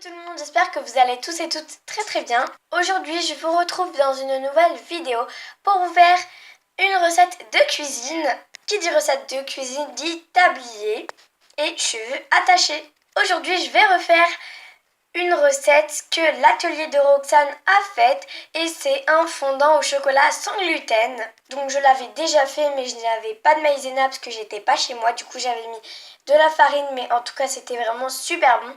tout le monde, j'espère que vous allez tous et toutes très bien. Aujourd'hui, je vous retrouve dans une nouvelle vidéo pour vous faire une recette de cuisine. Qui dit recette de cuisine dit tablier et cheveux attachés. Aujourd'hui, je vais refaire une recette que l'atelier de Roxane a faite et c'est un fondant au chocolat sans gluten. Donc je l'avais déjà fait mais je n'avais pas de maïzena parce que j'étais pas chez moi. Du coup j'avais mis de la farine mais en tout cas c'était vraiment super bon.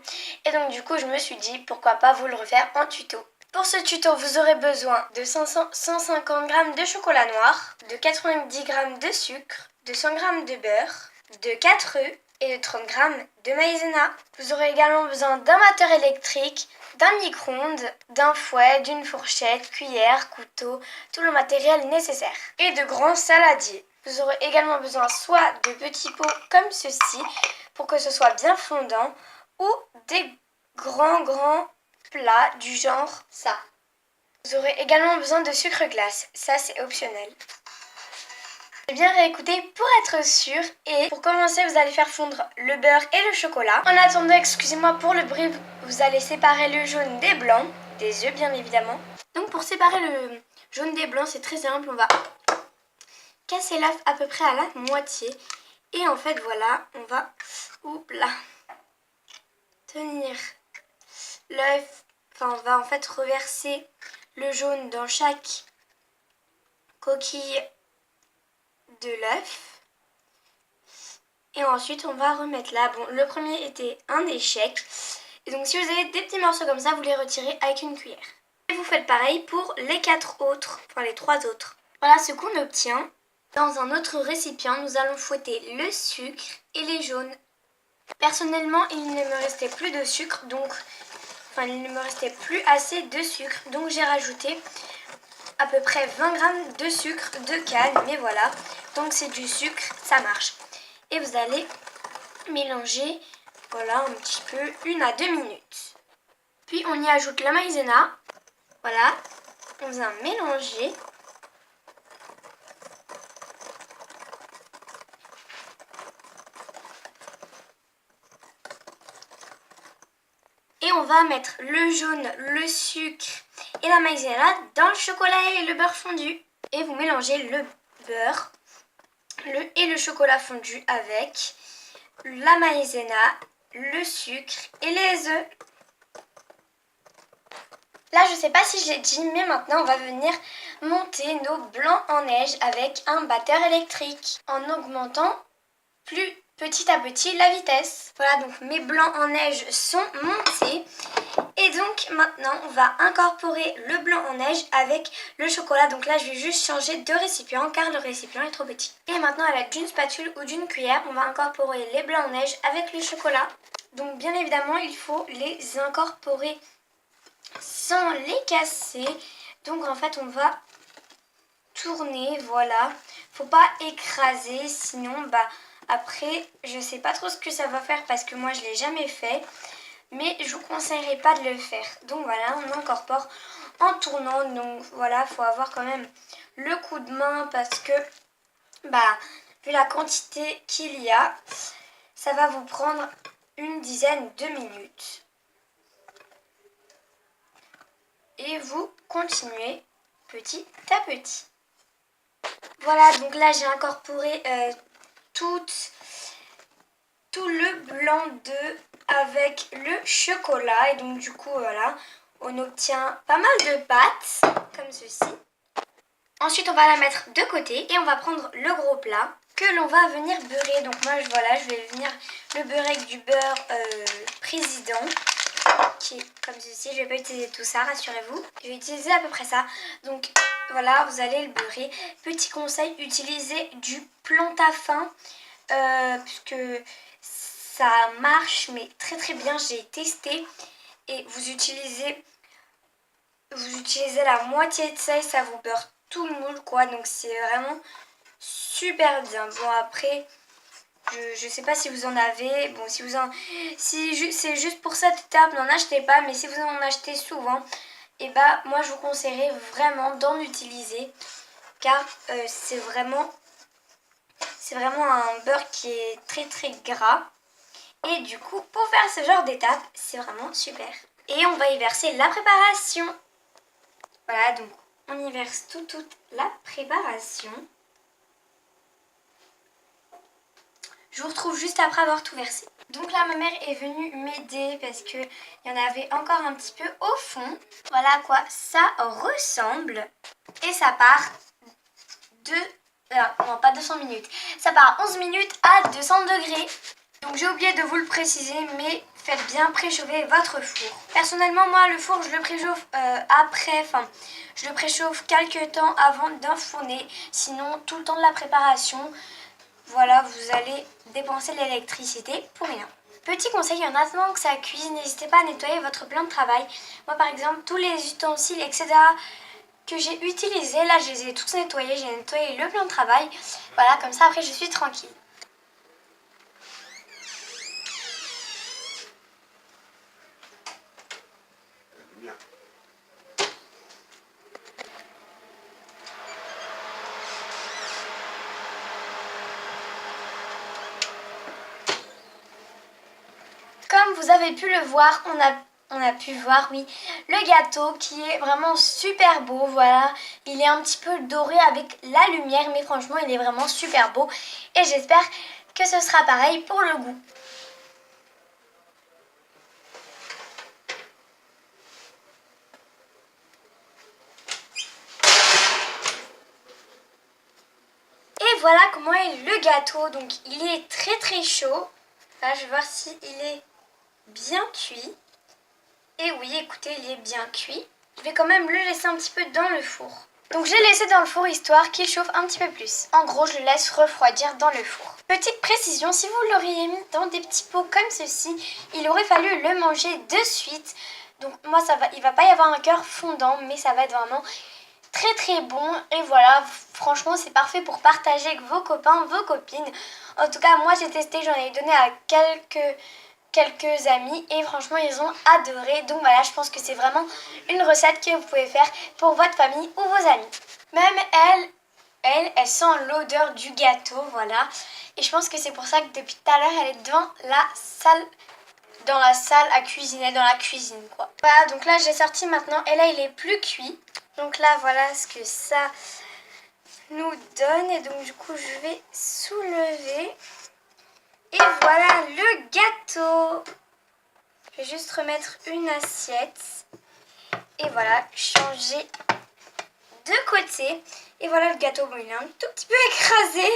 Et donc du coup je me suis dit pourquoi pas vous le refaire en tuto. Pour ce tuto, vous aurez besoin de 150 g de chocolat noir, de 90 g de sucre, de 100 g de beurre, de 4 œufs et de 30 g de maïzena. Vous aurez également besoin d'un batteur électrique, d'un micro-ondes, d'un fouet, d'une fourchette, cuillère, couteau, tout le matériel nécessaire et de grands saladiers. Vous aurez également besoin soit de petits pots comme ceci pour que ce soit bien fondant ou des grands plats du genre ça. Vous aurez également besoin de sucre glace, ça c'est optionnel. Bien réécouter pour être sûr et pour commencer vous allez faire fondre le beurre et le chocolat. En attendant, excusez-moi pour le bruit, vous allez séparer le jaune des blancs, des œufs bien évidemment. Donc pour séparer le jaune des blancs c'est très simple, on va casser l'œuf à peu près à la moitié et en fait voilà on va tenir l'œuf, enfin on va en fait reverser le jaune dans chaque coquille de l'œuf et ensuite on va remettre là. Bon, le premier était un échec et donc si vous avez des petits morceaux comme ça vous les retirez avec une cuillère et vous faites pareil pour les 4 autres, enfin les 3 autres. Voilà ce qu'on obtient. Dans un autre récipient nous allons fouetter le sucre et les jaunes. Personnellement il ne me restait plus de sucre il ne me restait plus assez de sucre donc j'ai rajouté à peu près 20 g de sucre de canne, mais voilà, donc c'est du sucre, ça marche. Et vous allez mélanger, voilà, un petit peu, 1 à 2 minutes. Puis on y ajoute la maïzena, voilà, on vient mélanger. Et on va mettre le jaune, le sucre et la maïzena dans le chocolat et le beurre fondu. Et vous mélangez le beurre et le chocolat fondu avec la maïzena, le sucre et les œufs. Là, je sais pas si j'ai dit, mais maintenant on va venir monter nos blancs en neige avec un batteur électrique en augmentant petit à petit la vitesse. Voilà, donc mes blancs en neige sont montés. Et donc maintenant on va incorporer le blanc en neige avec le chocolat. Donc là je vais juste changer de récipient car le récipient est trop petit. Et maintenant à l'aide d'une spatule ou d'une cuillère on va incorporer les blancs en neige avec le chocolat. Donc bien évidemment il faut les incorporer sans les casser. Donc en fait on va tourner, voilà. Faut pas écraser sinon après je sais pas trop ce que ça va faire parce que moi je l'ai jamais fait. Mais je vous conseillerais pas de le faire. Donc voilà, on incorpore en tournant. Donc voilà, faut avoir quand même le coup de main parce que vu la quantité qu'il y a, ça va vous prendre une dizaine de minutes. Et vous continuez petit à petit. Voilà, donc là j'ai incorporé tout le blanc d'œuf avec le chocolat et donc du coup voilà on obtient pas mal de pâtes comme ceci. Ensuite on va la mettre de côté et on va prendre le gros plat que l'on va venir beurrer. Donc moi je vais venir le beurrer avec du beurre président qui est comme ceci. Je vais pas utiliser tout ça, rassurez-vous, je vais utiliser à peu près ça. Donc voilà, vous allez le beurrer. Petit conseil, utilisez du plantain puisque ça marche mais très bien, j'ai testé et vous utilisez la moitié de ça et ça vous beurre tout le moule quoi, donc c'est vraiment super bien. Bon après je sais pas si vous en avez, bon si c'est juste pour cette étape n'en achetez pas, mais si vous en achetez souvent et moi je vous conseillerais vraiment d'en utiliser car c'est vraiment un beurre qui est très gras. Et du coup, pour faire ce genre d'étape, c'est vraiment super. Et on va y verser la préparation. Voilà, donc on y verse toute la préparation. Je vous retrouve juste après avoir tout versé. Donc là, ma mère est venue m'aider parce qu'il y en avait encore un petit peu au fond. Voilà à quoi ça ressemble. Et ça part non, pas 200 minutes. Ça part 11 minutes à 200 degrés. Donc j'ai oublié de vous le préciser, mais faites bien préchauffer votre four. Personnellement, moi, le four, je le préchauffe je le préchauffe quelques temps avant d'enfourner. Sinon, tout le temps de la préparation, voilà, vous allez dépenser de l'électricité pour rien. Petit conseil, en attendant que ça cuise, n'hésitez pas à nettoyer votre plan de travail. Moi, par exemple, tous les ustensiles, etc., que j'ai utilisés, là, je les ai tous nettoyés. J'ai nettoyé le plan de travail. Voilà, comme ça, après, je suis tranquille. Comme vous avez pu le voir, on a pu voir, oui, le gâteau qui est vraiment super beau, voilà. Il est un petit peu doré avec la lumière, mais franchement, il est vraiment super beau. Et j'espère que ce sera pareil pour le goût. Et voilà comment est le gâteau. Donc, il est très chaud. Là, je vais voir s'il est bien cuit. Et oui, écoutez, il est bien cuit. Je vais quand même le laisser un petit peu dans le four. Donc j'ai laissé dans le four histoire qu'il chauffe un petit peu plus. En gros, je le laisse refroidir dans le four. Petite précision, si vous l'auriez mis dans des petits pots comme ceci, il aurait fallu le manger de suite. Donc moi, il va pas y avoir un cœur fondant, mais ça va être vraiment très bon. Et voilà, franchement, c'est parfait pour partager avec vos copains, vos copines. En tout cas, moi j'ai testé, j'en ai donné à quelques amis et franchement ils ont adoré. Donc voilà, je pense que c'est vraiment une recette que vous pouvez faire pour votre famille ou vos amis. Même elle sent l'odeur du gâteau, voilà. Et je pense que c'est pour ça que depuis tout à l'heure elle est dans la salle à cuisiner, dans la cuisine quoi. Voilà, donc là j'ai sorti maintenant et là il est plus cuit. Donc là voilà ce que ça nous donne et donc du coup je vais soulever. Et voilà le gâteau. Je vais juste remettre une assiette. Et voilà, changer de côté. Et voilà le gâteau. Bon, il est un tout petit peu écrasé.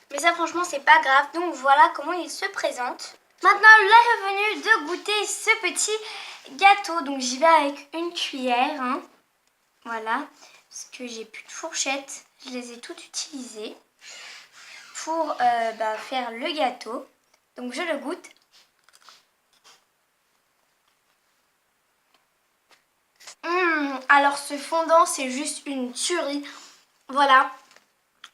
Mais ça, franchement, c'est pas grave. Donc voilà comment il se présente. Maintenant, l'heure est venue de goûter ce petit gâteau. Donc j'y vais avec une cuillère. Hein. Voilà. Parce que j'ai plus de fourchette. Je les ai toutes utilisées pour faire le gâteau. Donc je le goûte. Alors ce fondant c'est juste une tuerie. Voilà,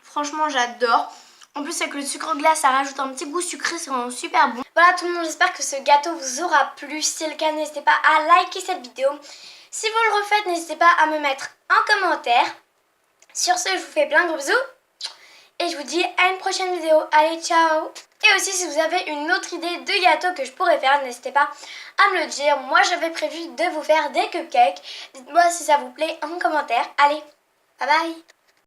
franchement j'adore. En plus avec le sucre glace ça rajoute un petit goût sucré, c'est vraiment super bon. Voilà tout le monde, j'espère que ce gâteau vous aura plu. Si c'est le cas, n'hésitez pas à liker cette vidéo. Si vous le refaites, n'hésitez pas à me mettre un commentaire. Sur ce, je vous fais plein de gros bisous. Et je vous dis à une prochaine vidéo. Allez, ciao! Et aussi, si vous avez une autre idée de gâteau que je pourrais faire, n'hésitez pas à me le dire. Moi, j'avais prévu de vous faire des cupcakes. Dites-moi si ça vous plaît en commentaire. Allez, bye bye!